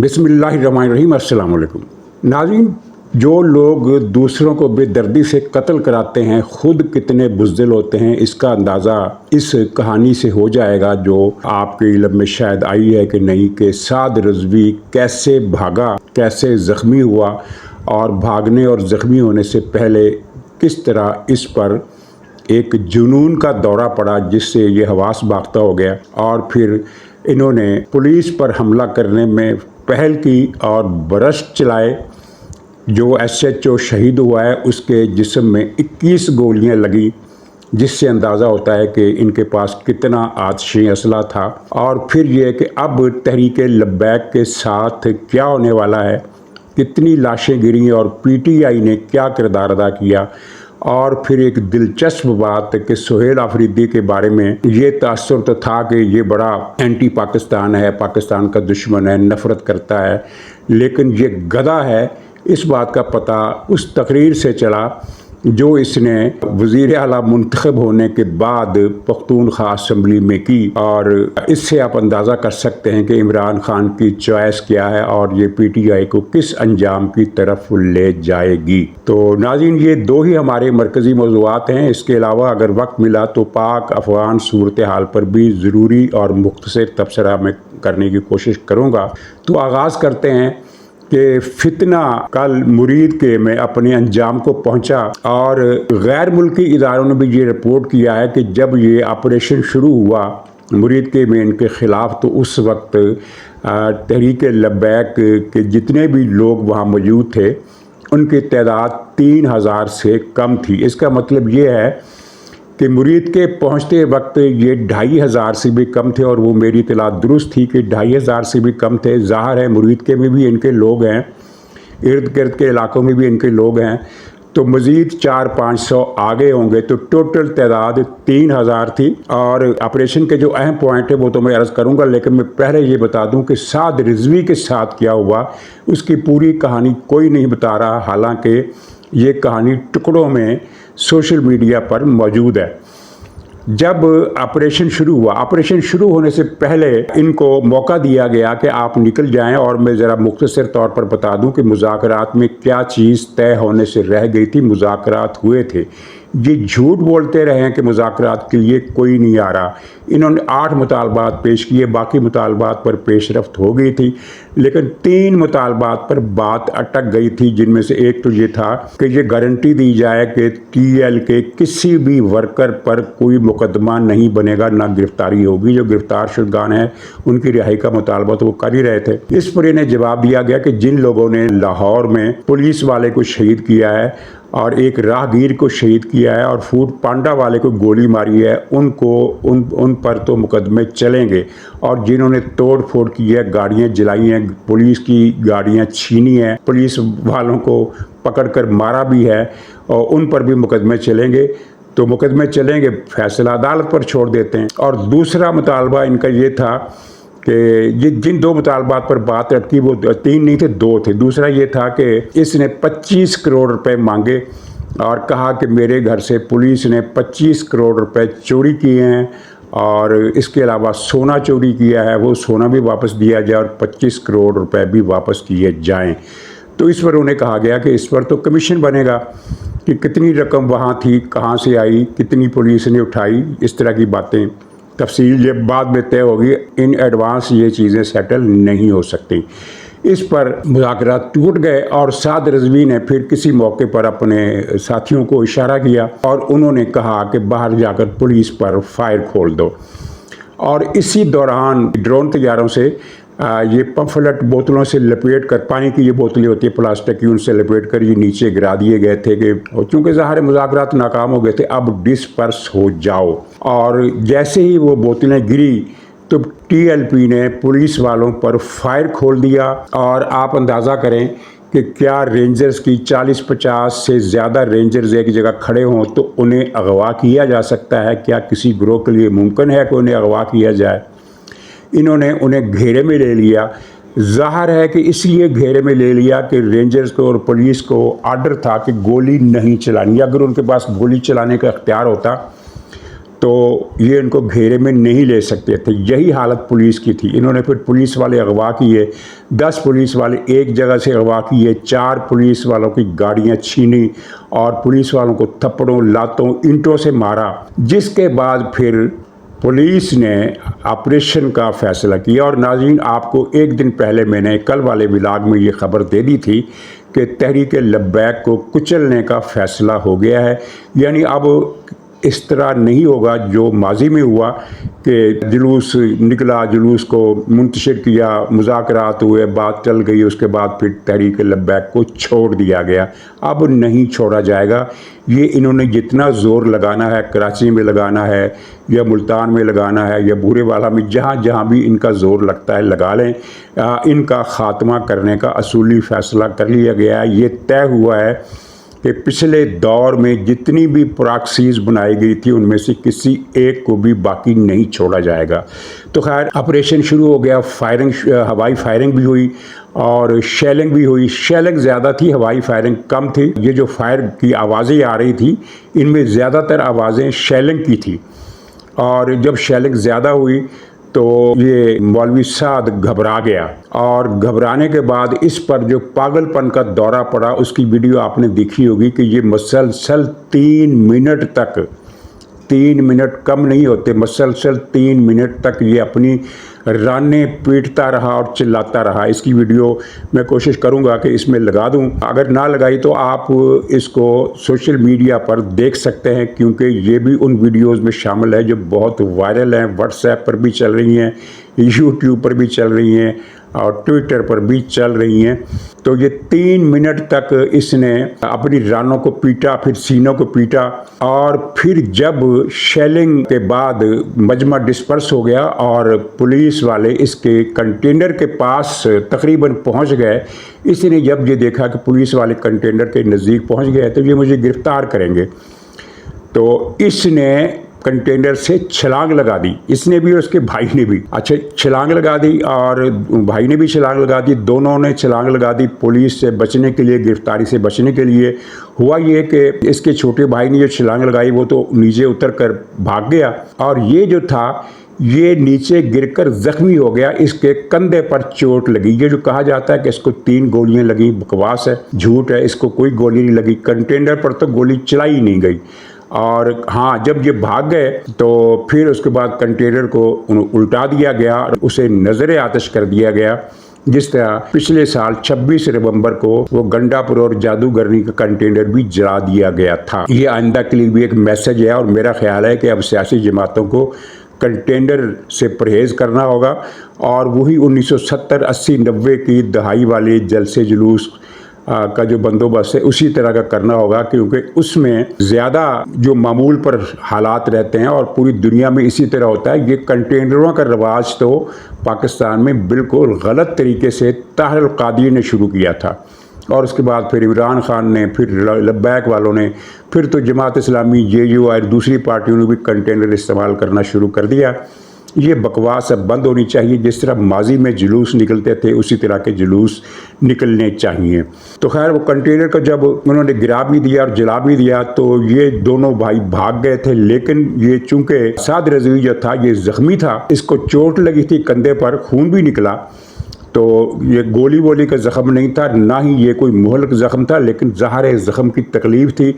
बिस्मिल्लाहिर्रहमानिर्रहीम। अस्सलाम वालेकुम नाज़रीन, जो लोग दूसरों को बेदर्दी से कत्ल कराते हैं खुद कितने बुज़दिल होते हैं इसका अंदाज़ा इस कहानी से हो जाएगा जो आपके इल्म में शायद आई है कि नहीं, कि साद रज़वी कैसे भागा, कैसे ज़ख्मी हुआ और भागने और ज़ख्मी होने से पहले किस तरह इस पर एक जुनून का दौरा पड़ा जिससे ये हवास बाख्ता हो गया और फिर इन्होंने पुलिस पर हमला करने में पहल की और बरस चलाए। जो SHO शहीद हुआ है उसके जिस्म में 21 गोलियां लगी, जिससे अंदाज़ा होता है कि इनके पास कितना आतिशी असला था। और फिर ये कि अब तहरीक लब्बैक के साथ क्या होने वाला है, कितनी लाशें गिरी और PTI ने क्या किरदार अदा किया। और फिर एक दिलचस्प बात कि सुहेल आफरीदी के बारे में ये तासुर तो था कि ये बड़ा एंटी पाकिस्तान है, पाकिस्तान का दुश्मन है, नफ़रत करता है, लेकिन ये गधा है इस बात का पता उस तकरीर से चला जो इसने वज़ीर आला मुंतखब होने के बाद पख्तूनख्वा असम्बली में की। और इससे आप अंदाज़ा कर सकते हैं कि इमरान खान की चॉइस क्या है और ये PTI को किस अंजाम की तरफ ले जाएगी। तो नाज़रीन, ये दो ही हमारे मरकज़ी मौज़ूआत हैं। इसके अलावा अगर वक्त मिला तो पाक अफ़गान सूरत हाल पर भी ज़रूरी और मुख्तसर तबसरा में करने की कोशिश करूँगा। तो आगाज़ करते हैं कि फितना कल मुरीद के में अपने अंजाम को पहुंचा और गैर मुल्की इदारों ने भी ये रिपोर्ट किया है कि जब ये ऑपरेशन शुरू हुआ मुरीद के में इनके ख़िलाफ़, तो उस वक्त तहरीक लब्बैक के जितने भी लोग वहाँ मौजूद थे उनकी तादाद 3000 से कम थी। इसका मतलब ये है कि मुरीद के पहुंचते वक्त ये 2500 से भी कम थे और वो मेरी इत्तला दुरुस्त थी कि 2500 से भी कम थे। ज़ाहिर है मुरीद के में भी इनके लोग हैं, इर्द गिर्द के इलाकों में भी इनके लोग हैं, तो मज़ीद 400-500 आगे होंगे। तो टोटल तादाद 3000 थी। और ऑपरेशन के जो अहम पॉइंट है वो तो मैं अर्ज़ करूँगा, लेकिन मैं पहले ये बता दूँ कि साद रिजवी के साथ क्या हुआ उसकी पूरी कहानी कोई नहीं बता रहा, हालांकि ये कहानी टुकड़ों में सोशल मीडिया पर मौजूद है। जब ऑपरेशन शुरू हुआ, ऑपरेशन शुरू होने से पहले इनको मौका दिया गया कि आप निकल जाएं, और मैं ज़रा मुख्तसर तौर पर बता दूं कि मुज़ाकरात में क्या चीज़ तय होने से रह गई थी। मुज़ाकरात हुए थे, ये झूठ बोलते रहे हैं कि मुज़ाकरात के लिए कोई नहीं आ रहा। इन्होंने 8 मुतालबात पेश किए, बाकी मुतालबात पर पेशरफ्त हो गई थी, लेकिन 3 मुतालबात पर बात अटक गई थी, जिनमें से एक तो ये था कि ये गारंटी दी जाए कि TL के किसी भी वर्कर पर कोई मुकदमा नहीं बनेगा, ना गिरफ्तारी होगी। जो गिरफ्तार शुदगान है उनकी रिहाई का मुतालबा तो वो कर ही रहे थे। इस पर इन्हें जवाब दिया गया कि जिन लोगों ने लाहौर में पुलिस वाले को शहीद किया है और एक राहगीर को शहीद किया है और फूड पांडा वाले को गोली मारी है, उन पर तो मुकदमे चलेंगे। और जिन्होंने तोड़ फोड़ की है, गाड़ियाँ जलाई हैं, पुलिस की गाड़ियाँ छीनी हैं, पुलिस वालों को पकड़कर मारा भी है, और उन पर भी मुकदमे चलेंगे। तो मुकदमे चलेंगे, फैसला अदालत पर छोड़ देते हैं। और दूसरा मुतालबा इनका ये था कि ये जिन 2 मुतालबात पर बात अटकी वो 3 नहीं थे, 2 थे। दूसरा ये था कि इसने 25 करोड़ रुपए मांगे और कहा कि मेरे घर से पुलिस ने 25 करोड़ रुपए चोरी किए हैं और इसके अलावा सोना चोरी किया है, वो सोना भी वापस दिया जाए और 25 करोड़ रुपए भी वापस किए जाएं। तो इस पर उन्हें कहा गया कि इस पर तो कमीशन बनेगा कि कितनी रकम वहाँ थी, कहाँ से आई, कितनी पुलिस ने उठाई, इस तरह की बातें। तफसील ये बाद में तय होगी, इन एडवांस ये चीज़ें सेटल नहीं हो सकती। इस पर मुज़ाकरात टूट गए और साद रिजवी ने फिर किसी मौके पर अपने साथियों को इशारा किया और उन्होंने कहा कि बाहर जाकर पुलिस पर फायर खोल दो। और इसी दौरान ड्रोन तैयारों से ये पम्फलेट बोतलों से लपेट कर, पानी की ये बोतलें होती है प्लास्टिक की, उनसे लपेट कर ये नीचे गिरा दिए गए थे कि चूँकि ज़ाहिर मुज़ाकरात नाकाम हो गए थे, अब डिस्पर्स हो जाओ। और जैसे ही वो बोतलें गिरी तो TLP ने पुलिस वालों पर फायर खोल दिया। और आप अंदाज़ा करें कि क्या रेंजर्स की 40-50 से ज़्यादा रेंजर्स एक जगह खड़े हों तो उन्हें अगवा किया जा सकता है? क्या किसी गिरोह के लिए मुमकिन है कि उन्हें अगवा किया जाए? इन्होंने उन्हें घेरे में ले लिया। ज़ाहिर है कि इसलिए घेरे में ले लिया कि रेंजर्स को और पुलिस को आर्डर था कि गोली नहीं चलानी। अगर उनके पास गोली चलाने का इख्तियार होता तो ये इनको घेरे में नहीं ले सकते थे। यही हालत पुलिस की थी। इन्होंने फिर पुलिस वाले अगवा किए, 10 पुलिस वाले एक जगह से अगवा किए, 4 पुलिस वालों की गाड़ियां छीनी और पुलिस वालों को थप्पड़ों, लातों, ईंटों से मारा। जिसके बाद फिर पुलिस ने ऑपरेशन का फैसला किया। और नाज़रीन, आपको एक दिन पहले मैंने कल वाले व्लॉग में ये खबर दे दी थी कि तहरीक लब्बैक को कुचलने का फैसला हो गया है। यानी अब इस तरह नहीं होगा जो माजी में हुआ कि जुलूस निकला, जुलूस को मुंतशिर किया, मुज़ाकरात हुए, बात चल गई, उसके बाद फिर तहरीक लब्बैक को छोड़ दिया गया। अब नहीं छोड़ा जाएगा। ये इन्होंने जितना ज़ोर लगाना है, कराची में लगाना है या मुल्तान में लगाना है या बूरेवाला में, जहाँ जहाँ भी इनका ज़ोर लगता है लगा लें। इनका ख़ात्मा करने का असूली फ़ैसला कर लिया गया है। ये तय हुआ है कि पिछले दौर में जितनी भी प्रॉक्सीज बनाई गई थी उनमें से किसी एक को भी बाकी नहीं छोड़ा जाएगा। तो खैर ऑपरेशन शुरू हो गया। फायरिंग, हवाई फायरिंग भी हुई और शेलिंग भी हुई। शेलिंग ज़्यादा थी, हवाई फायरिंग कम थी। ये जो फायर की आवाज़ें आ रही थी इनमें ज़्यादातर आवाज़ें शेलिंग की थी। और जब शेलिंग ज़्यादा हुई तो ये मौलवी साद घबरा गया और घबराने के बाद इस पर जो पागलपन का दौरा पड़ा उसकी वीडियो आपने देखी होगी कि ये मसलसल 3 मिनट तक, 3 मिनट कम नहीं होते, मसलसल 3 मिनट तक ये अपनी राने पीटता रहा और चिल्लाता रहा। इसकी वीडियो मैं कोशिश करूंगा कि इसमें लगा दूं। अगर ना लगाई तो आप इसको सोशल मीडिया पर देख सकते हैं, क्योंकि ये भी उन वीडियोस में शामिल है जो बहुत वायरल हैं। व्हाट्सएप पर भी चल रही हैं, यूट्यूब पर भी चल रही हैं और ट्विटर पर भी चल रही हैं। तो ये 3 मिनट तक इसने अपनी रानों को पीटा, फिर सीनों को पीटा और फिर जब शेलिंग के बाद मजमा डिस्पर्स हो गया और पुलिस वाले इसके कंटेनर के पास तकरीबन पहुंच गए, इसने जब ये देखा कि पुलिस वाले कंटेनर के नज़दीक पहुंच गए तो ये मुझे गिरफ्तार करेंगे, तो इसने कंटेनर से छलांग लगा दी। इसने भी और उसके भाई ने भी। अच्छा, छलांग लगा दी और भाई ने भी छलांग लगा दी, दोनों ने छलांग लगा दी पुलिस से बचने के लिए, गिरफ्तारी से बचने के लिए। हुआ ये कि इसके छोटे भाई ने जो छलांग लगाई वो तो नीचे उतर कर भाग गया और ये जो था ये नीचे गिरकर जख्मी हो गया। इसके कंधे पर चोट लगी। ये जो कहा जाता है कि इसको 3 गोलियां लगी, बकवास है, झूठ है। इसको कोई गोली नहीं लगी। कंटेनर पर तो गोली चलाई नहीं गई। और हाँ, जब ये भाग गए तो फिर उसके बाद कंटेनर को उल्टा दिया गया और उसे नज़र आतिश कर दिया गया। जिस तरह पिछले साल 26 नवंबर को वो गंडापुर और जादूगरनी का कंटेनर भी जला दिया गया था। ये आइंदा के लिए भी एक मैसेज है और मेरा ख्याल है कि अब सियासी जमातों को कंटेनर से परहेज़ करना होगा और वही 1970, 80, 90 की दहाई वाले जलसे जुलूस का जो बंदोबस्त है उसी तरह का करना होगा, क्योंकि उसमें ज़्यादा जो मामूल पर हालात रहते हैं और पूरी दुनिया में इसी तरह होता है। ये कंटेनरों का रवाज तो पाकिस्तान में बिल्कुल गलत तरीके से ताहिर अल-कादरी ने शुरू किया था और उसके बाद फिर इमरान खान ने, फिर लब्बैक वालों ने, फिर तो जमात इस्लामी, JU और दूसरी पार्टियों ने भी कंटेनर इस्तेमाल करना शुरू कर दिया। ये बकवास अब बंद होनी चाहिए। जिस तरह माजी में जुलूस निकलते थे उसी तरह के जुलूस निकलने चाहिए। तो खैर वो कंटेनर को जब उन्होंने गिरा भी दिया और जला भी दिया तो ये दोनों भाई भाग गए थे, लेकिन ये चूंकि साद रज़वी जो था ये ज़ख्मी था, इसको चोट लगी थी कंधे पर, खून भी निकला। तो ये गोली वोली का ज़ख़म नहीं था, ना ही ये कोई मुहलक ज़ख़म था, लेकिन ज़ाहिर ज़ख़म की तकलीफ़ थी।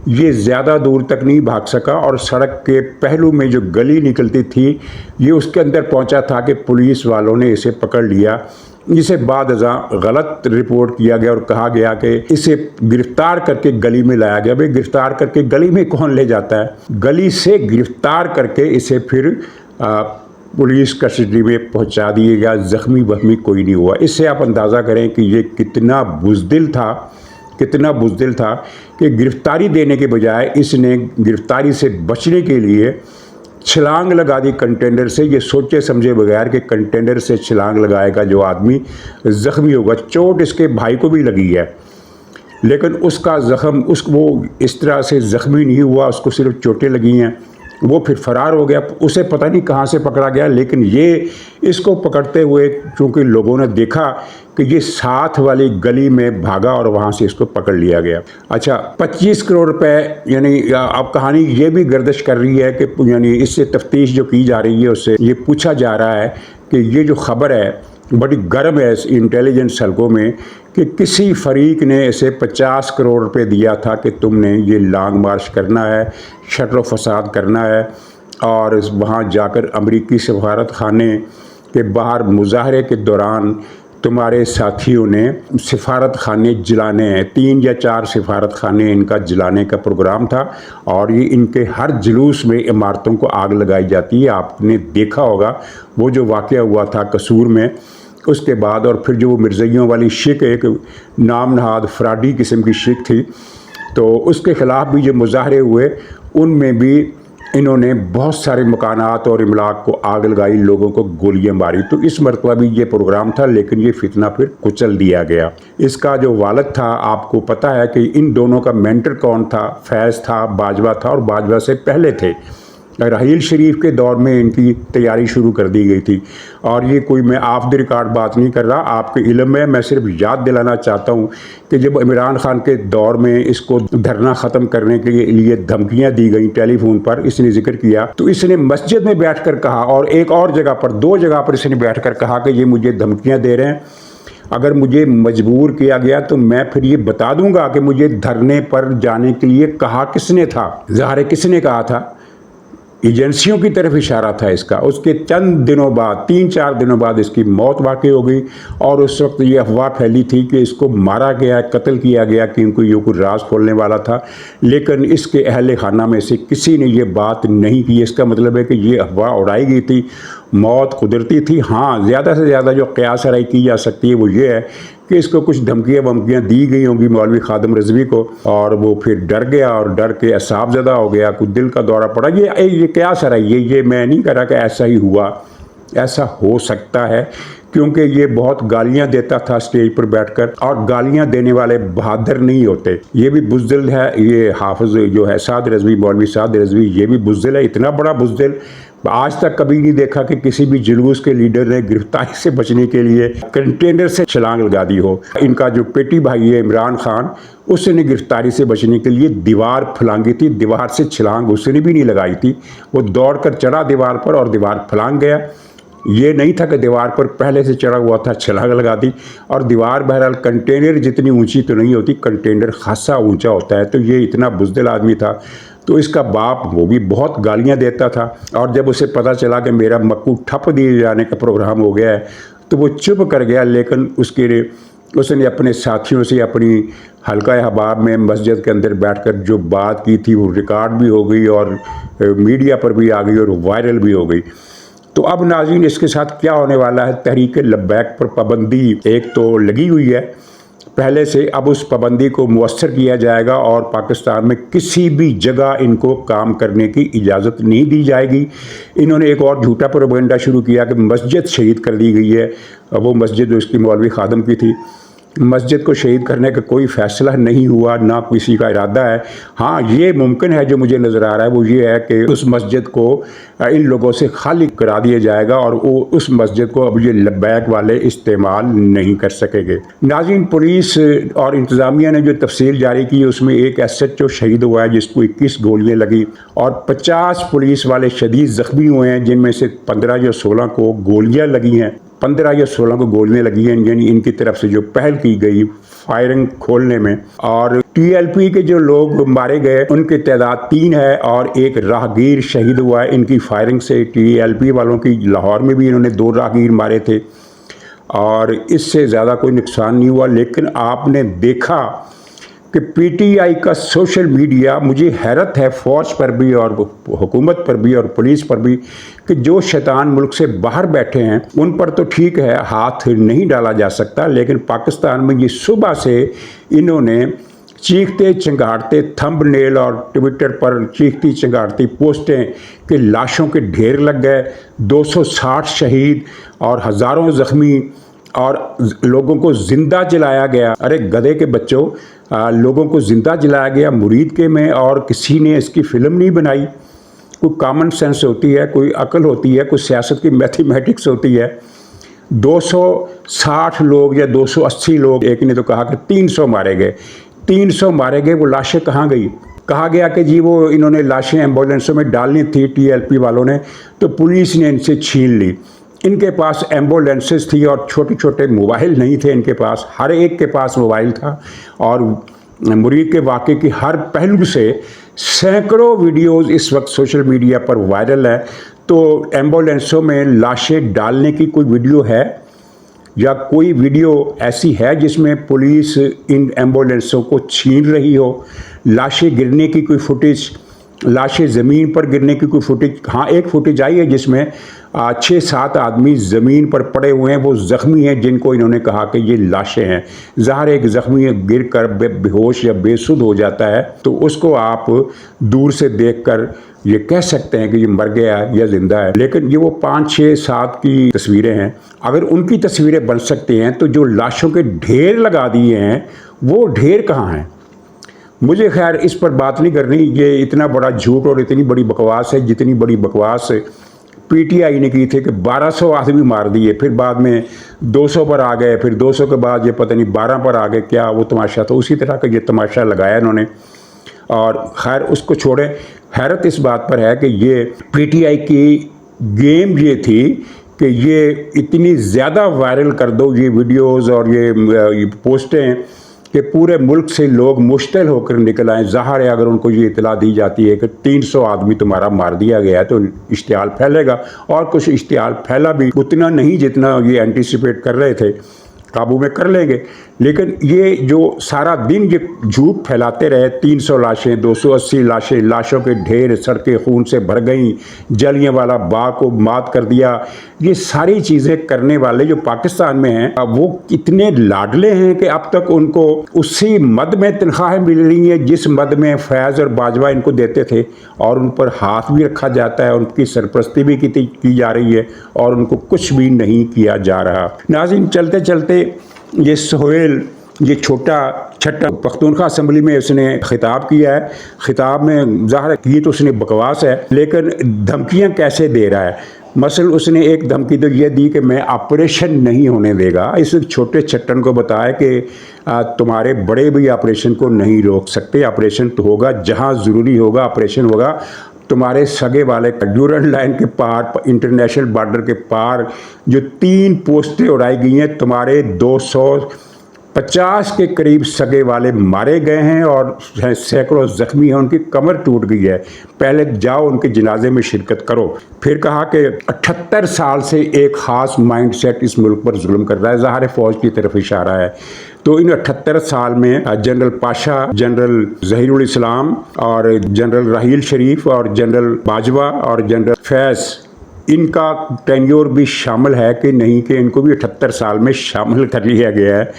ये ज़्यादा दूर तक नहीं भाग सका और सड़क के पहलू में जो गली निकलती थी ये उसके अंदर पहुंचा था कि पुलिस वालों ने इसे पकड़ लिया। इसे बाद गलत रिपोर्ट किया गया और कहा गया कि इसे गिरफ्तार करके गली में लाया गया। भाई गिरफ्तार करके गली में कौन ले जाता है? गली से गिरफ्तार करके इसे फिर पुलिस कस्टडी में पहुंचा दिया गया। ज़ख्मी वख्मी कोई नहीं हुआ। इससे आप अंदाज़ा करें कि ये कितना बुज़दिल था, कितना बुज़दिल था कि गिरफ्तारी देने के बजाय इसने गिरफ्तारी से बचने के लिए छलांग लगा दी कंटेनर से। ये सोचे समझे बगैर कि कंटेनर से छलांग लगाएगा जो आदमी ज़ख्मी होगा। चोट इसके भाई को भी लगी है, लेकिन उसका ज़ख्म वो इस तरह से ज़ख्मी नहीं हुआ, उसको सिर्फ चोटें लगी हैं। वो फिर फ़रार हो गया। उसे पता नहीं कहाँ से पकड़ा गया, लेकिन ये इसको पकड़ते हुए चूँकि लोगों ने देखा کہ یہ ساتھ والی گلی میں بھاگا اور وہاں سے اس کو پکڑ لیا گیا۔ اچھا 25 کروڑ روپے، یعنی اب کہانی یہ بھی گردش کر رہی ہے کہ یعنی اس سے تفتیش جو کی جا رہی ہے اس سے یہ پوچھا جا رہا ہے کہ یہ جو خبر ہے بڑی گرم ہے اس انٹیلیجنس حلقوں میں کہ کسی فریق نے اسے 50 کروڑ روپے دیا تھا کہ تم نے یہ لانگ مارچ کرنا ہے، شر و فساد کرنا ہے، اور وہاں جا کر امریکی سفارت خانے کے باہر مظاہرے کے دوران تمہارے ساتھیوں نے سفارت خانے جلانے ہیں۔ 3 یا 4 سفارت خانے ان کا جلانے کا پروگرام تھا، اور یہ ان کے ہر جلوس میں عمارتوں کو آگ لگائی جاتی ہے۔ آپ نے دیکھا ہوگا وہ جو واقعہ ہوا تھا قصور میں، اس کے بعد اور پھر جو وہ مرزائیوں والی شک، ایک نام نہاد فراڈی قسم کی شک تھی، تو اس کے خلاف بھی جو مظاہرے ہوئے ان میں بھی انہوں نے بہت سارے مکانات اور املاک کو آگ لگائی، لوگوں کو گولیاں ماری۔ تو اس مرتبہ بھی یہ پروگرام تھا، لیکن یہ فتنہ پھر کچل دیا گیا۔ اس کا جو والد تھا، آپ کو پتہ ہے کہ ان دونوں کا مینٹر کون تھا؟ فیض تھا، باجوہ تھا، اور باجوہ سے پہلے تھے۔ رحیل شریف کے دور میں ان کی تیاری شروع کر دی گئی تھی، اور یہ کوئی میں آف دی ریکارڈ بات نہیں کر رہا، آپ کے علم میں میں صرف یاد دلانا چاہتا ہوں کہ جب عمران خان کے دور میں اس کو دھرنا ختم کرنے کے لیے دھمکیاں دی گئیں ٹیلی فون پر، اس نے ذکر کیا تو اس نے مسجد میں بیٹھ کر کہا، اور ایک اور جگہ پر 2 جگہ پر اس نے بیٹھ کر کہا کہ یہ مجھے دھمکیاں دے رہے ہیں، اگر مجھے مجبور کیا گیا تو میں پھر یہ بتا دوں گا کہ مجھے دھرنے پر جانے کے لیے کہا کس نے تھا۔ ظاہر کس نے کہا تھا؟ ایجنسیوں کی طرف اشارہ تھا اس کا۔ اس کے چند دنوں بعد، 3-4 دنوں بعد اس کی موت واقع ہو گئی، اور اس وقت یہ افواہ پھیلی تھی کہ اس کو مارا گیا، قتل کیا گیا، کیونکہ یہ کوئی راز کھولنے والا تھا، لیکن اس کے اہل خانہ میں سے کسی نے یہ بات نہیں کی۔ اس کا مطلب ہے کہ یہ افواہ اڑائی گئی تھی، موت قدرتی تھی۔ ہاں، زیادہ سے زیادہ جو قیاس آرائی کی جا سکتی ہے وہ یہ ہے کہ اس کو کچھ دھمکیاں ومکیاں دی گئی ہوں گی مولوی خادم رضوی کو، اور وہ پھر ڈر گیا، اور ڈر کے اعصاب زدہ ہو گیا، کچھ دل کا دورہ پڑا۔ یہ قیاس آرائی ہے، یہ میں نہیں کہہ رہا کہ ایسا ہی ہوا، ایسا ہو سکتا ہے، کیونکہ یہ بہت گالیاں دیتا تھا اسٹیج پر بیٹھ کر، اور گالیاں دینے والے بہادر نہیں ہوتے۔ یہ بھی بزدل ہے، یہ حافظ جو ہے سعد رضوی، مولوی سعد رضوی، یہ بھی بزدل ہے، اتنا بڑا بزدل آج تک کبھی نہیں دیکھا کہ کسی بھی جلوس کے لیڈر نے گرفتاری سے بچنے کے لیے کنٹینر سے چھلانگ لگا دی ہو۔ ان کا جو پیٹی بھائی ہے عمران خان، اس نے گرفتاری سے بچنے کے لیے دیوار پھلانگی تھی، دیوار سے چھلانگ اس نے بھی نہیں لگائی تھی، وہ دوڑ کر چڑھا دیوار پر اور دیوار پھلانگ گیا۔ یہ نہیں تھا کہ دیوار پر پہلے سے چڑھا ہوا تھا، چھلانگ لگا دی، اور دیوار بہرحال کنٹینر جتنی اونچی تو نہیں ہوتی، کنٹینر خاصا اونچا ہوتا ہے، تو یہ اتنا بزدل آدمی تھا۔ تو اس کا باپ وہ بھی بہت گالیاں دیتا تھا، اور جب اسے پتہ چلا کہ میرا مکو ٹھپ دیے جانے کا پروگرام ہو گیا ہے تو وہ چپ کر گیا، لیکن اس نے اپنے ساتھیوں سے اپنی حلقہ احباب میں مسجد کے اندر بیٹھ کر جو بات کی تھی وہ ریکارڈ بھی ہو گئی، اور میڈیا پر بھی آ گئی، اور وائرل بھی ہو گئی۔ تو اب ناظرین اس کے ساتھ کیا ہونے والا ہے؟ تحریک لبیک پر پابندی ایک تو لگی ہوئی ہے پہلے سے، اب اس پابندی کو مؤثر کیا جائے گا، اور پاکستان میں کسی بھی جگہ ان کو کام کرنے کی اجازت نہیں دی جائے گی۔ انہوں نے ایک اور جھوٹا پروپیگنڈا شروع کیا کہ مسجد شہید کر دی گئی ہے، وہ مسجد جو اس کی مولوی خادم کی تھی، مسجد کو شہید کرنے کا کوئی فیصلہ نہیں ہوا، نہ کسی کا ارادہ ہے۔ ہاں، یہ ممکن ہے، جو مجھے نظر آ رہا ہے وہ یہ ہے کہ اس مسجد کو ان لوگوں سے خالی کرا دیا جائے گا، اور وہ اس مسجد کو اب یہ لبیک والے استعمال نہیں کر سکیں گے۔ ناظرین، پولیس اور انتظامیہ نے جو تفصیل جاری کی اس میں ایک SHO شہید ہوا ہے جس کو 21 گولیاں لگی، اور 50 پولیس والے شدید زخمی ہوئے ہیں، جن میں سے 15 یا 16 کو گولیاں لگی ہیں، 15 یا 16 کو گولیاں لگی ہیں، یعنی ان کی طرف سے جو پہل کی گئی فائرنگ کھولنے میں۔ اور TLP کے جو لوگ مارے گئے ان کی تعداد 3 ہے، اور ایک راہگیر شہید ہوا ہے ان کی فائرنگ سے۔ TLP والوں کی لاہور میں بھی انہوں نے 2 راہگیر مارے تھے، اور اس سے زیادہ کوئی نقصان نہیں ہوا۔ لیکن آپ نے دیکھا کہ PTI کا سوشل میڈیا، مجھے حیرت ہے فوج پر بھی اور حکومت پر بھی اور پولیس پر بھی، کہ جو شیطان ملک سے باہر بیٹھے ہیں ان پر تو ٹھیک ہے ہاتھ نہیں ڈالا جا سکتا، لیکن پاکستان میں یہ صبح سے انہوں نے چیختے چنگاڑتے تھمب نیل اور ٹویٹر پر چیختی چنگاڑتی پوسٹیں کہ لاشوں کے ڈھیر لگ گئے، 260 شہید اور ہزاروں زخمی، اور لوگوں کو زندہ جلایا گیا۔ ارے گدھے کے بچوں، لوگوں کو زندہ جلایا گیا مرید کے میں، اور کسی نے اس کی فلم نہیں بنائی۔ کوئی کامن سینس ہوتی ہے، کوئی عقل ہوتی ہے، کوئی سیاست کی میتھمیٹکس ہوتی ہے۔ 260 लोग या 280 लोग, एक ने तो कहा कि 300 मारे गए। 300 मारे गए, वो लाशें कहाँ गई? कहा गया कि जी वो इन्होंने लाशें एम्बुलेंसों में डालनी थी टीएलपी वालों ने, तो पुलिस ने इनसे छीन ली। इनके पास एम्बुलेंसेस थी और छोटे छोटे मोबाइल नहीं थे इनके पास, हर एक के पास मोबाइल था। और मुरीद के वाक़े की हर पहलू से सैकड़ों वीडियोस इस वक्त सोशल मीडिया पर वायरल है। तो एम्बुलेंसों में लाशें डालने की कोई वीडियो है या कोई वीडियो ऐसी है जिसमें पुलिस इन एम्बुलेंसों को छीन रही हो? लाशें गिरने की कोई फुटेज, लाशें ज़मीन पर गिरने की कोई फुटेज? हाँ, एक फुटेज आई है जिसमें 6-7 आदमी ज़मीन पर पड़े हुए हैं, वो ज़ख्मी हैं, जिनको इन्होंने कहा कि ये लाशें हैं। ज़ाहिर एक ज़ख्मी गिर कर बेहोश या बेसुध हो जाता है तो उसको आप दूर से देखकर ये कह सकते हैं कि ये मर गया है या ज़िंदा है। लेकिन ये वो 5, 6, 7 की तस्वीरें हैं। अगर उनकी तस्वीरें बन सकती हैं तो जो लाशों के ढेर लगा दिए हैं वो ढेर कहाँ हैं? मुझे खैर इस पर बात नहीं करनी। ये इतना बड़ा झूठ और इतनी बड़ी बकवास है जितनी बड़ी बकवास पीटीआई ने की थी कि 1200 आदमी मार दिए, फिर बाद में 200 पर आ गए, फिर 200 के बाद ये पता नहीं 12 पर आ गए। क्या वो तमाशा? तो उसी तरह का ये तमाशा लगाया इन्होंने। और खैर उसको छोड़ें, हैरत इस बात पर है कि ये पीटीआई की गेम ये थी कि ये इतनी ज़्यादा वायरल कर दो ये वीडियोज़ और ये पोस्टें कि पूरे मुल्क से लोग मुश्तिल होकर निकल आए। ज़ाहिर है अगर उनको ये इतला दी जाती है कि 300 आदमी तुम्हारा मार दिया गया है तो इश्तिहाल फैलेगा, और कुछ इश्तिहाल फैला भी उतना नहीं जितना ये एंटिसिपेट कर रहे थे, काबू में कर लेंगे। लेकिन ये जो सारा दिन ये झूठ फैलाते रहे, 300 लाशें, 280 लाशें, लाशों के ढेर, सड़कें खून से भर गईं, जलियांवाला बाग को मात कर दिया, ये सारी चीज़ें करने वाले जो पाकिस्तान में हैं अब वो कितने लाडले हैं कि अब तक उनको उसी मद में तनख्वाहें मिल रही हैं जिस मद में फैज़ और बाजवा इनको देते थे, और उन पर हाथ भी रखा जाता है, उनकी सरपरस्ती भी की जा रही है और उनको कुछ भी नहीं किया जा रहा। नाज़रीन, चलते चलते ये सोहेल, ये छोटा छट्टा पख्तूनख्वा असम्बली में उसने खिताब किया है। खिताब में ज़ाहिर की तो उसने बकवास है, लेकिन धमकियां कैसे दे रहा है। मसल उसने एक धमकी तो ये दी कि मैं ऑपरेशन नहीं होने देगा। इस छोटे छट्टन को बताया कि तुम्हारे बड़े भी ऑपरेशन को नहीं रोक सकते, ऑपरेशन तो होगा, जहाँ ज़रूरी होगा ऑपरेशन होगा। तुम्हारे सगे वाले ड्यूरन लाइन के पार, इंटरनेशनल बॉर्डर के पार जो 3 पोस्टें उड़ाई गई हैं, तुम्हारे 250 के करीब सगे वाले मारे गए हैं और सैकड़ों ज़ख्मी हैं, उनकी कमर टूट गई है। पहले जाओ उनके जनाजे में शिरकत करो। फिर कहा कि 78 साल से एक ख़ास माइंड सेट इस मुल्क पर जुल्म कर रहा है। ज़ाहिर फ़ौज की तरफ इशारा है। तो इन 78 साल में जनरल पाशा, जनरल ज़हीरुल इस्लाम और जनरल राहील शरीफ और जनरल बाजवा और जनरल फैज़, इनका टेन्योर भी शामिल है कि नहीं, कि इनको भी 78 साल में शामिल कर लिया गया है।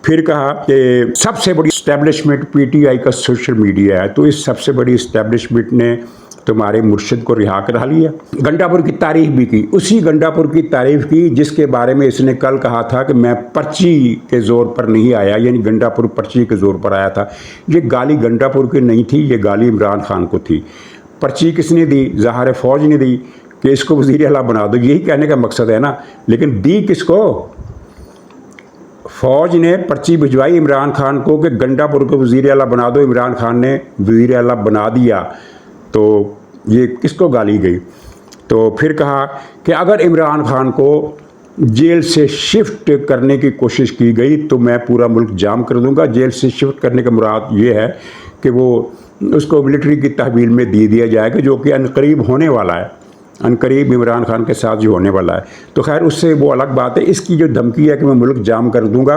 फिर कहा कि सबसे बड़ी इस्टेब्लिशमेंट पीटीआई का सोशल मीडिया है, तो इस सबसे बड़ी इस्टेब्लिशमेंट ने तुम्हारे मुर्शिद को रिहा करा लिया। गंडापुर की तारीफ भी की, उसी गंडापुर की तारीफ की जिसके बारे में इसने कल कहा था कि मैं पर्ची के ज़ोर पर नहीं आया, यानी गंडापुर पर्ची के ज़ोर पर आया था। ये गाली गंडापुर की नहीं थी, ये गाली इमरान खान को थी। पर्ची किसने दी? ज़ाहिर फ़ौज ने दी कि इसको वज़ीर आला बना दो, यही कहने का मकसद है ना। लेकिन दी किसको? फ़ौज ने पर्ची भिजवाई इमरान खान को कि गंडापुर को वज़ीर आला बना दो। इमरान खान ने वज़ीर आला बना दिया, तो ये किसको गाली गई? तो फिर कहा कि अगर इमरान खान को जेल से शिफ्ट करने की कोशिश की गई तो मैं पूरा मुल्क जाम कर दूंगा। जेल से शिफ्ट करने का मुराद ये है कि वो उसको मिलिट्री की तहवील में दे दिया जाएगा, जो कि अनकरीब होने वाला है, अनकरीब इमरान खान के साथ जो होने वाला है। तो खैर उससे वो अलग बात है। इसकी जो धमकी है कि मैं मुल्क जाम कर दूंगा,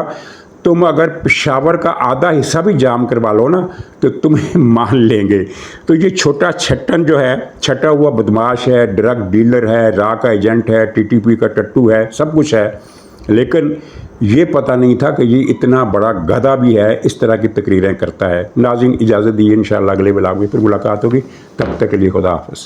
तुम अगर पेशावर का आधा हिस्सा भी जाम करवा लो ना तो तुम्हें मान लेंगे। तो ये छोटा छट्टन जो है, छटा हुआ बदमाश है, ड्रग डीलर है, रा का एजेंट है, टीटीपी का टट्टू है, सब कुछ है। लेकिन ये पता नहीं था कि ये इतना बड़ा गधा भी है, इस तरह की तकरीरें करता है। नाज़रीन, इजाज़त दी, इंशाअल्लाह अगले ब्लॉग में फिर मुलाकात होगी। तब तक के लिए खुदा हाफ़िज़।